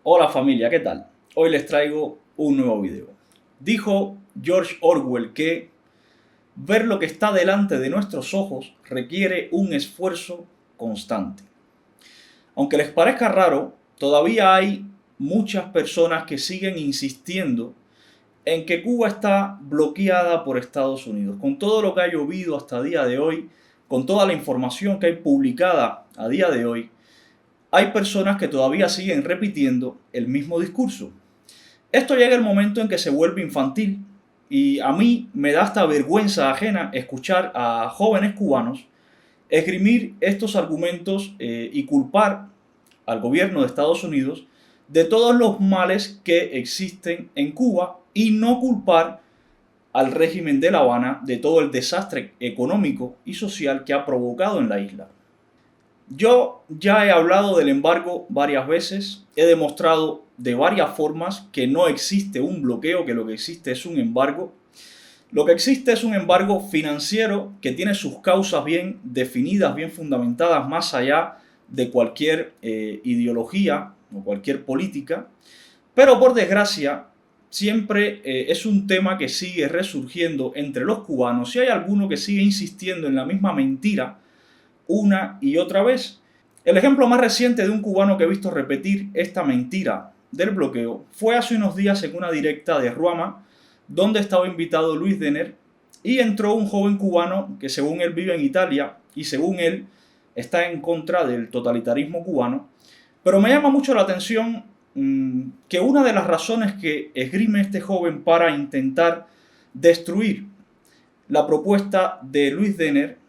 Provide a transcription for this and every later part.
Hola familia, ¿qué tal? Hoy les traigo un nuevo video. Dijo George Orwell que ver lo que está delante de nuestros ojos requiere un esfuerzo constante. Aunque les parezca raro, todavía hay muchas personas que siguen insistiendo en que Cuba está bloqueada por Estados Unidos. Con todo lo que ha llovido hasta el día de hoy, con toda la información que hay publicada a día de hoy, hay personas que todavía siguen repitiendo el mismo discurso. Esto llega el momento en que se vuelve infantil y a mí me da hasta vergüenza ajena escuchar a jóvenes cubanos esgrimir estos argumentos y culpar al gobierno de Estados Unidos de todos los males que existen en Cuba y no culpar al régimen de La Habana de todo el desastre económico y social que ha provocado en la isla. Yo ya he hablado del embargo varias veces, he demostrado de varias formas que no existe un bloqueo, que lo que existe es un embargo. Lo que existe es un embargo financiero que tiene sus causas bien definidas, bien fundamentadas, más allá de cualquier ideología o cualquier política. Pero por desgracia, siempre es un tema que sigue resurgiendo entre los cubanos y hay alguno que sigue insistiendo en la misma mentira una y otra vez. El ejemplo más reciente de un cubano que he visto repetir esta mentira del bloqueo fue hace unos días en una directa de Ruama, donde estaba invitado Luis Denner, y entró un joven cubano que según él vive en Italia y según él está en contra del totalitarismo cubano. Pero me llama mucho la atención que una de las razones que esgrime este joven para intentar destruir la propuesta de Luis Denner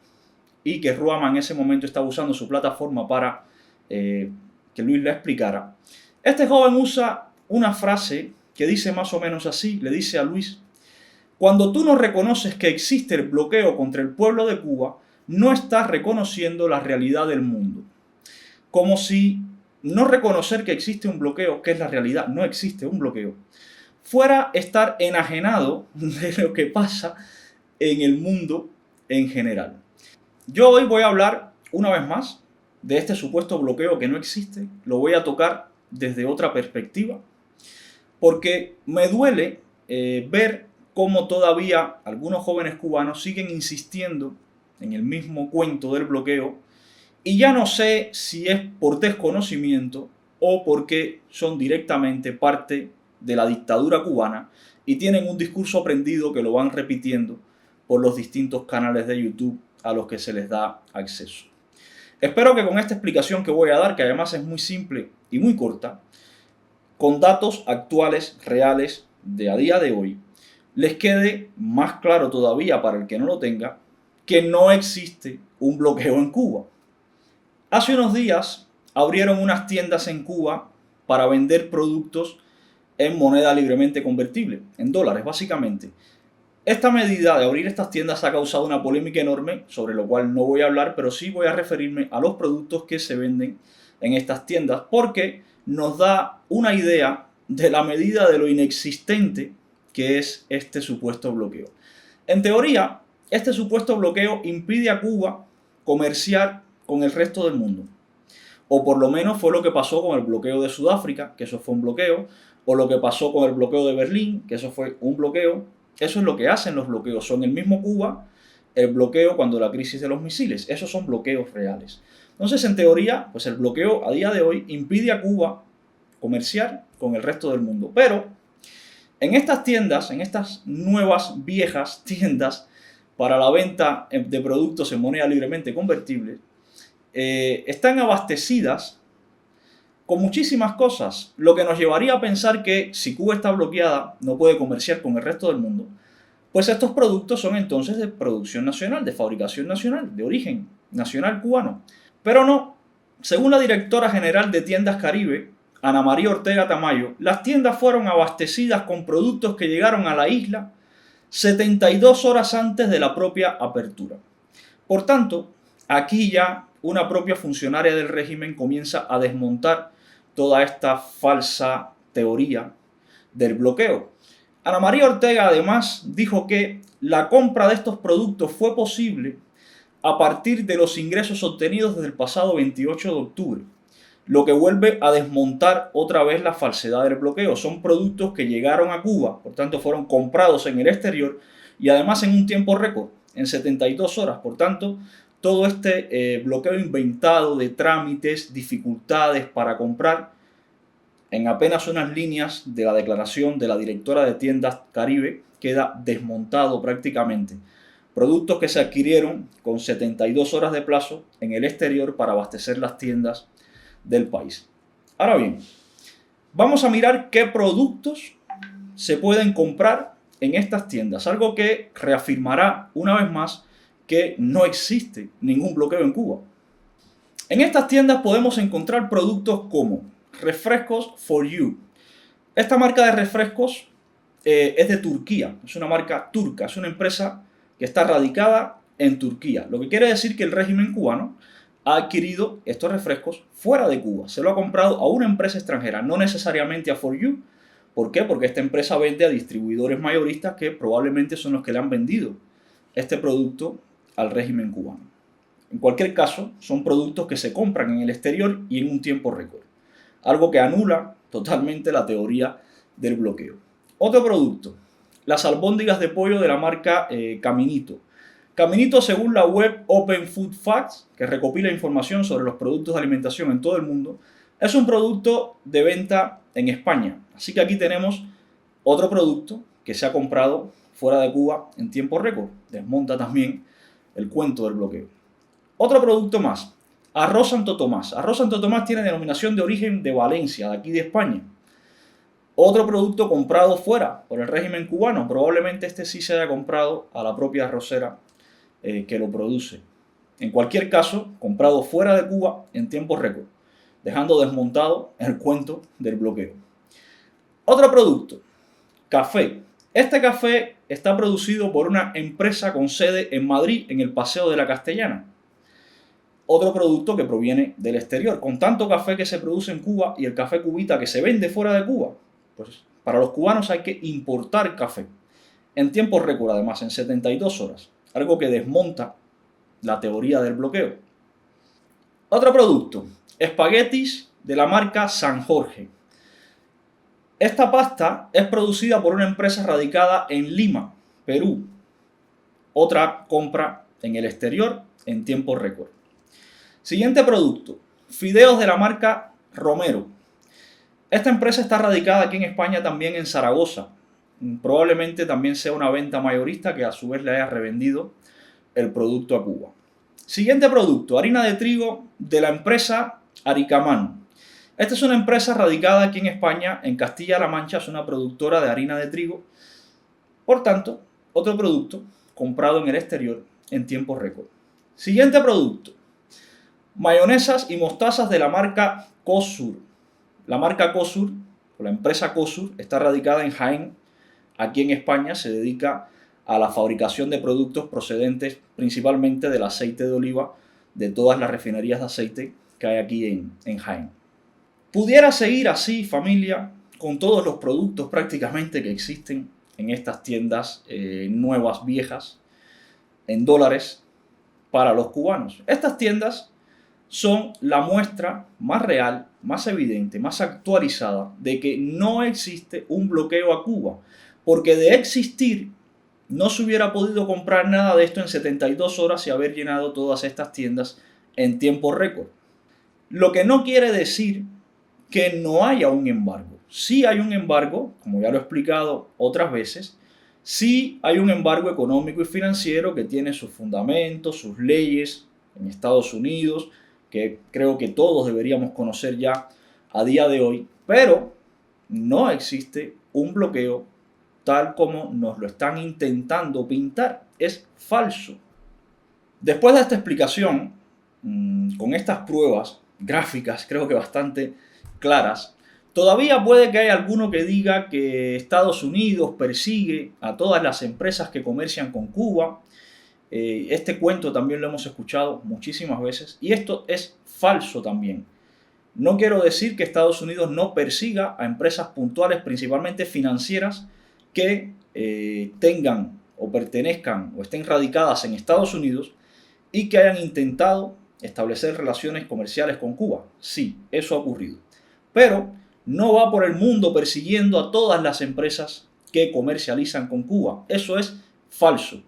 y que Ruama en ese momento estaba usando su plataforma para que Luis le explicara. Este joven usa una frase que dice más o menos así, le dice a Luis: cuando tú no reconoces que existe el bloqueo contra el pueblo de Cuba, no estás reconociendo la realidad del mundo. Como si no reconocer que existe un bloqueo, que es la realidad, no existe un bloqueo, fuera estar enajenado de lo que pasa en el mundo en general. Yo hoy voy a hablar una vez más de este supuesto bloqueo que no existe. Lo voy a tocar desde otra perspectiva porque me duele ver cómo todavía algunos jóvenes cubanos siguen insistiendo en el mismo cuento del bloqueo y ya no sé si es por desconocimiento o porque son directamente parte de la dictadura cubana y tienen un discurso aprendido que lo van repitiendo por los distintos canales de YouTube a los que se les da acceso. Espero que con esta explicación que voy a dar, que además es muy simple y muy corta, con datos actuales, reales, de a día de hoy, les quede más claro todavía para el que no lo tenga, que no existe un bloqueo en Cuba. Hace unos días abrieron unas tiendas en Cuba para vender productos en moneda libremente convertible, en dólares básicamente. Esta medida de abrir estas tiendas ha causado una polémica enorme, sobre lo cual no voy a hablar, pero sí voy a referirme a los productos que se venden en estas tiendas, porque nos da una idea de la medida de lo inexistente que es este supuesto bloqueo. En teoría, este supuesto bloqueo impide a Cuba comerciar con el resto del mundo. O por lo menos fue lo que pasó con el bloqueo de Sudáfrica, que eso fue un bloqueo, o lo que pasó con el bloqueo de Berlín, que eso fue un bloqueo. Eso es lo que hacen los bloqueos. Son el mismo Cuba, el bloqueo cuando la crisis de los misiles. Esos son bloqueos reales. Entonces, en teoría, pues el bloqueo a día de hoy impide a Cuba comerciar con el resto del mundo. Pero en estas tiendas, en estas nuevas, viejas tiendas para la venta de productos en moneda libremente convertible, están abastecidas con muchísimas cosas, lo que nos llevaría a pensar que si Cuba está bloqueada, no puede comerciar con el resto del mundo, pues estos productos son entonces de producción nacional, de fabricación nacional, de origen nacional cubano. Pero no, según la directora general de Tiendas Caribe, Ana María Ortega Tamayo, las tiendas fueron abastecidas con productos que llegaron a la isla 72 horas antes de la propia apertura. Por tanto, aquí ya una propia funcionaria del régimen comienza a desmontar toda esta falsa teoría del bloqueo. Ana María Ortega además dijo que la compra de estos productos fue posible a partir de los ingresos obtenidos desde el pasado 28 de octubre. lo que vuelve a desmontar otra vez la falsedad del bloqueo. Son productos que llegaron a Cuba, por tanto fueron comprados en el exterior y además en un tiempo récord, en 72 horas. Por tanto, todo este bloqueo inventado de trámites, dificultades para comprar, en apenas unas líneas de la declaración de la directora de tiendas Caribe, queda desmontado prácticamente. Productos que se adquirieron con 72 horas de plazo en el exterior para abastecer las tiendas del país. Ahora bien, vamos a mirar qué productos se pueden comprar en estas tiendas, algo que reafirmará una vez más que no existe ningún bloqueo en Cuba. En estas tiendas podemos encontrar productos como Refrescos For You. Esta marca de refrescos es de Turquía, es una marca turca, es una empresa que está radicada en Turquía, lo que quiere decir que el régimen cubano ha adquirido estos refrescos fuera de Cuba, se lo ha comprado a una empresa extranjera, no necesariamente a For You. ¿Por qué? Porque esta empresa vende a distribuidores mayoristas que probablemente son los que le han vendido este producto al régimen cubano. En cualquier caso, son productos que se compran en el exterior y en un tiempo récord, algo que anula totalmente la teoría del bloqueo. Otro producto, las albóndigas de pollo de la marca Caminito. Caminito, según la web Open Food Facts, que recopila información sobre los productos de alimentación en todo el mundo, es un producto de venta en España. Así que aquí tenemos otro producto que se ha comprado fuera de Cuba en tiempo récord. Desmonta también el cuento del bloqueo. Otro producto más, Arroz Santo Tomás. Arroz Santo Tomás tiene denominación de origen de Valencia, de aquí de España. Otro producto comprado fuera por el régimen cubano. Probablemente este sí se haya comprado a la propia arrocera que lo produce. En cualquier caso, comprado fuera de Cuba en tiempo récord, dejando desmontado el cuento del bloqueo. Otro producto, café. Este café está producido por una empresa con sede en Madrid, en el Paseo de la Castellana. Otro producto que proviene del exterior. Con tanto café que se produce en Cuba y el café cubita que se vende fuera de Cuba, pues para los cubanos hay que importar café. En tiempo récord, además, en 72 horas. Algo que desmonta la teoría del bloqueo. Otro producto, espaguetis de la marca San Jorge. Esta pasta es producida por una empresa radicada en Lima, Perú. Otra compra en el exterior en tiempo récord. Siguiente producto, fideos de la marca Romero. Esta empresa está radicada aquí en España, también en Zaragoza. Probablemente también sea una venta mayorista que a su vez le haya revendido el producto a Cuba. Siguiente producto, harina de trigo de la empresa Aricamán. Esta es una empresa radicada aquí en España, en Castilla-La Mancha, es una productora de harina de trigo. Por tanto, otro producto comprado en el exterior en tiempo récord. Siguiente producto, mayonesas y mostazas de la marca Cosur. La marca Cosur, o la empresa Cosur, está radicada en Jaén, aquí en España. Se dedica a la fabricación de productos procedentes principalmente del aceite de oliva de todas las refinerías de aceite que hay aquí en Jaén. Pudiera seguir así, familia, con todos los productos prácticamente que existen en estas tiendas nuevas, viejas, en dólares para los cubanos. Estas tiendas son la muestra más real, más evidente, más actualizada de que no existe un bloqueo a Cuba, porque de existir no se hubiera podido comprar nada de esto en 72 horas y haber llenado todas estas tiendas en tiempo récord. Lo que no quiere decir que no haya un embargo. Sí hay un embargo, como ya lo he explicado otras veces. Sí hay un embargo económico y financiero que tiene sus fundamentos, sus leyes en Estados Unidos, que creo que todos deberíamos conocer ya a día de hoy, pero no existe un bloqueo tal como nos lo están intentando pintar. Es falso. Después de esta explicación, con estas pruebas gráficas, creo que bastante claras, todavía puede que haya alguno que diga que Estados Unidos persigue a todas las empresas que comercian con Cuba. Este cuento también lo hemos escuchado muchísimas veces y esto es falso también. No quiero decir que Estados Unidos no persiga a empresas puntuales, principalmente financieras, que tengan o pertenezcan o estén radicadas en Estados Unidos y que hayan intentado establecer relaciones comerciales con Cuba. Sí, eso ha ocurrido. Pero no va por el mundo persiguiendo a todas las empresas que comercializan con Cuba. Eso es falso.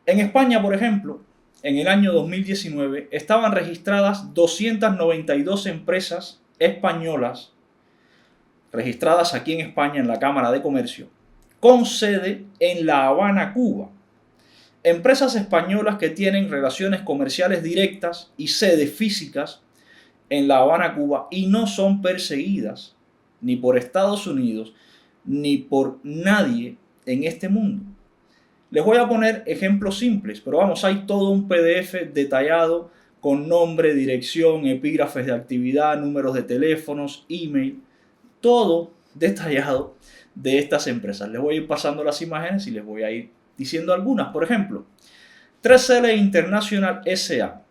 En España, por ejemplo, en el año 2019 estaban registradas 292 empresas españolas registradas aquí en España en la Cámara de Comercio, con sede en La Habana, Cuba. Empresas españolas que tienen relaciones comerciales directas y sedes físicas en La Habana, Cuba, y no son perseguidas ni por Estados Unidos ni por nadie en este mundo. Les voy a poner ejemplos simples, pero vamos, hay todo un PDF detallado con nombre, dirección, epígrafes de actividad, números de teléfonos, email, todo detallado de estas empresas. Les voy a ir pasando las imágenes y les voy a ir diciendo algunas. Por ejemplo, 3L International S.A.,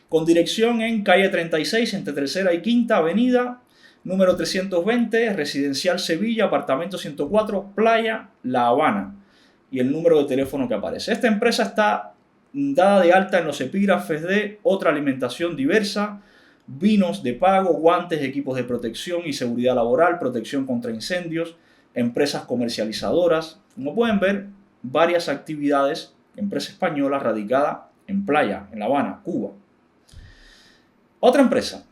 con dirección en calle 36 entre Tercera y Quinta Avenida, número 320, Residencial Sevilla, apartamento 104, Playa, La Habana, y el número de teléfono que aparece. Esta empresa está dada de alta en los epígrafes de otra alimentación diversa, vinos de pago, guantes, equipos de protección y seguridad laboral, protección contra incendios, empresas comercializadoras. Como pueden ver, varias actividades, empresa española radicada en Playa, en La Habana, Cuba. Otra empresa,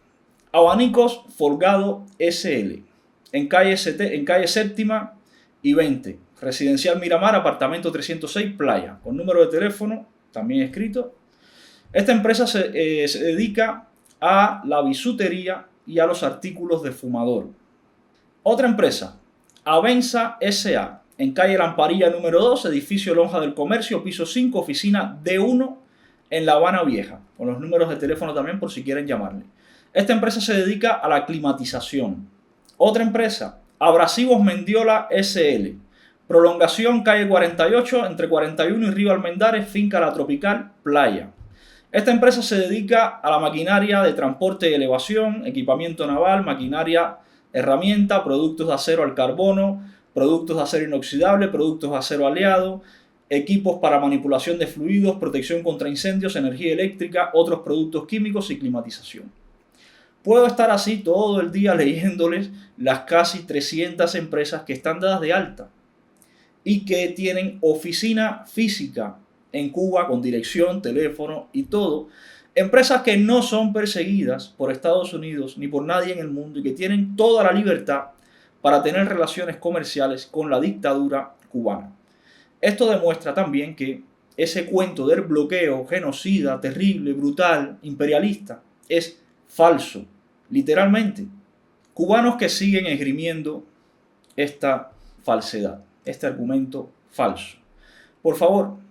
Abanicos Folgado SL, en calle Séptima y 20, Residencial Miramar, apartamento 306, Playa, con número de teléfono también escrito. Esta empresa se dedica a la bisutería y a los artículos de fumador. Otra empresa, Avenza S.A., en calle Lamparilla número 2, edificio Lonja del Comercio, piso 5, oficina D1 en La Habana Vieja, con los números de teléfono también por si quieren llamarle. Esta empresa se dedica a la climatización. Otra empresa, Abrasivos Mendiola S.L., prolongación calle 48 entre 41 y Río Almendares, finca La Tropical, Playa. Esta empresa se dedica a la maquinaria de transporte y elevación, equipamiento naval, maquinaria, herramienta, productos de acero al carbono, productos de acero inoxidable, productos de acero aleado, equipos para manipulación de fluidos, protección contra incendios, energía eléctrica, otros productos químicos y climatización. Puedo estar así todo el día leyéndoles las casi 300 empresas que están dadas de alta y que tienen oficina física en Cuba con dirección, teléfono y todo. Empresas que no son perseguidas por Estados Unidos ni por nadie en el mundo y que tienen toda la libertad para tener relaciones comerciales con la dictadura cubana. Esto demuestra también que ese cuento del bloqueo genocida, terrible, brutal, imperialista, es falso, literalmente. Cubanos que siguen esgrimiendo esta falsedad, este argumento falso. Por favor,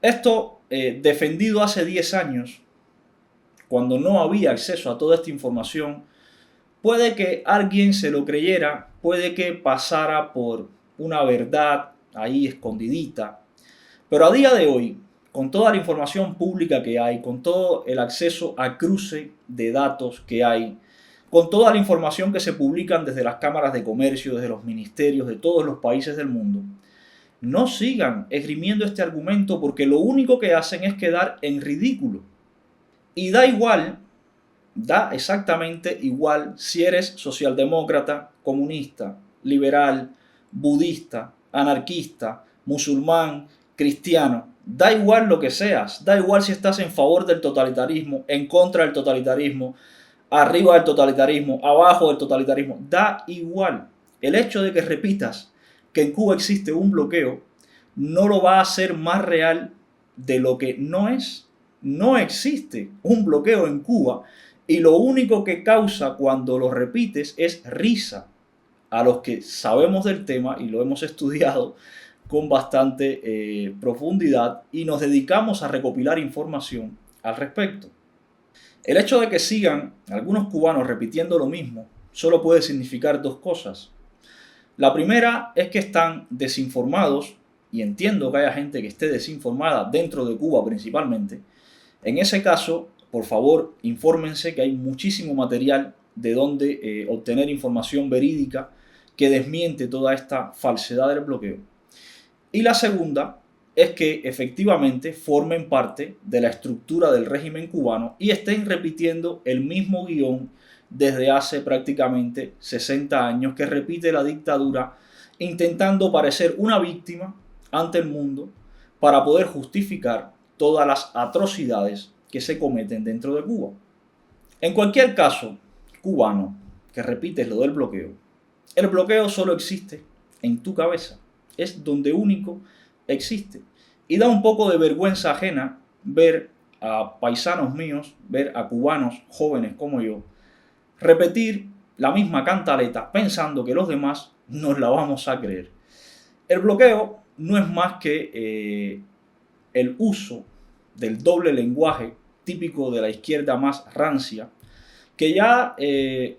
esto defendido hace 10 años, cuando no había acceso a toda esta información, puede que alguien se lo creyera, puede que pasara por una verdad ahí escondidita, pero a día de hoy, con toda la información pública que hay, con todo el acceso a cruce de datos que hay, con toda la información que se publican desde las cámaras de comercio, desde los ministerios de todos los países del mundo, no sigan esgrimiendo este argumento porque lo único que hacen es quedar en ridículo. Y da igual, da exactamente igual si eres socialdemócrata, comunista, liberal, budista, anarquista, musulmán, cristiano. Da igual lo que seas, da igual si estás en favor del totalitarismo, en contra del totalitarismo, arriba del totalitarismo, abajo del totalitarismo, da igual. El hecho de que repitas que en Cuba existe un bloqueo no lo va a hacer más real de lo que no es. No existe un bloqueo en Cuba y lo único que causa cuando lo repites es risa a los que sabemos del tema y lo hemos estudiado con bastante profundidad y nos dedicamos a recopilar información al respecto. El hecho de que sigan algunos cubanos repitiendo lo mismo solo puede significar dos cosas. La primera es que están desinformados, y entiendo que haya gente que esté desinformada dentro de Cuba principalmente. En ese caso, por favor, infórmense que hay muchísimo material de donde obtener información verídica que desmiente toda esta falsedad del bloqueo. Y la segunda es que efectivamente formen parte de la estructura del régimen cubano y estén repitiendo el mismo guión desde hace prácticamente 60 años que repite la dictadura, intentando parecer una víctima ante el mundo para poder justificar todas las atrocidades que se cometen dentro de Cuba. En cualquier caso cubano que repites lo del bloqueo, el bloqueo solo existe en tu cabeza, es donde único existe. Y da un poco de vergüenza ajena ver a paisanos míos, ver a cubanos jóvenes como yo, repetir la misma cantaleta pensando que los demás nos la vamos a creer. El bloqueo no es más que el uso del doble lenguaje típico de la izquierda más rancia, que ya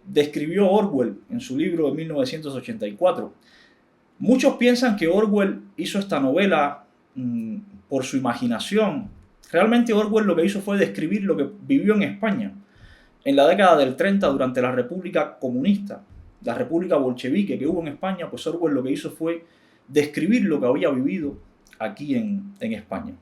describió Orwell en su libro de 1984. Muchos piensan que Orwell hizo esta novela por su imaginación. Realmente Orwell lo que hizo fue describir lo que vivió en España en la década del 30 durante la República Comunista, la República Bolchevique que hubo en España. Pues Orwell lo que hizo fue describir lo que había vivido aquí en España.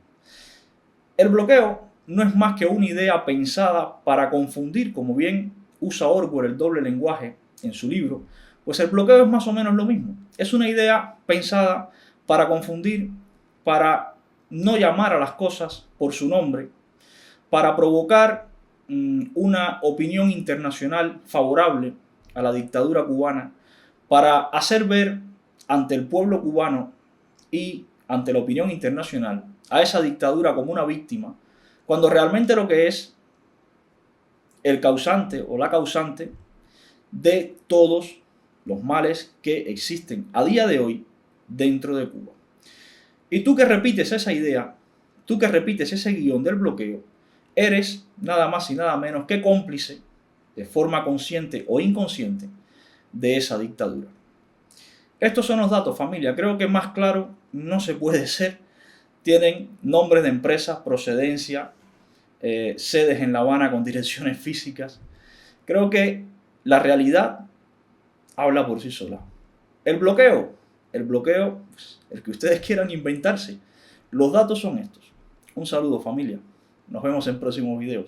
El bloqueo no es más que una idea pensada para confundir, como bien usa Orwell el doble lenguaje en su libro. Pues el bloqueo es más o menos lo mismo. Es una idea pensada para confundir, para no llamar a las cosas por su nombre, para provocar una opinión internacional favorable a la dictadura cubana, para hacer ver ante el pueblo cubano y ante la opinión internacional a esa dictadura como una víctima, cuando realmente lo que es el causante o la causante de todos los males que existen a día de hoy dentro de Cuba. Y tú que repites esa idea, tú que repites ese guión del bloqueo, eres nada más y nada menos que cómplice, de forma consciente o inconsciente, de esa dictadura. Estos son los datos, familia. Creo que más claro no se puede ser. Tienen nombres de empresas, procedencia, sedes en La Habana con direcciones físicas. Creo que la realidad habla por sí sola. El bloqueo, pues, el que ustedes quieran inventarse. Los datos son estos. Un saludo, familia. Nos vemos en próximos videos.